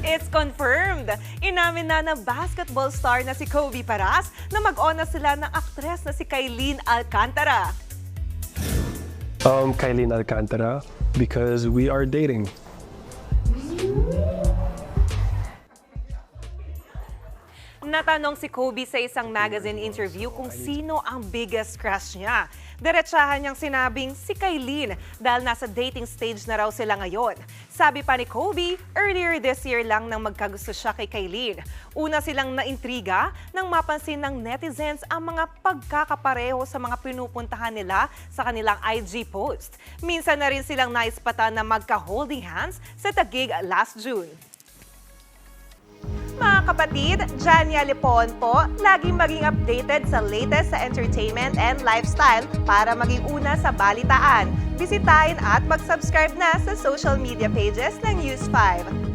It's confirmed! Inamin na ng basketball star na si Kobe Paras na mag-on na sila ng aktres na si Kylene Alcantara. Kylene Alcantara, because we are dating. Natanong si Kobe sa isang magazine interview kung sino ang biggest crush niya. Diretsahan niyang sinabing si Kylene dahil nasa dating stage na raw sila ngayon. Sabi pa ni Kobe, earlier this year lang nang magkagusto siya kay Kylene. Una silang naintriga nang mapansin ng netizens ang mga pagkakapareho sa mga pinupuntahan nila sa kanilang IG post. Minsan na rin silang naispatan na magka-holding hands sa Taguig last June. Mga kapatid, Jania Lipon po, laging maging updated sa latest sa entertainment and lifestyle para maging una sa balitaan. Bisitahin at mag-subscribe na sa social media pages ng News 5.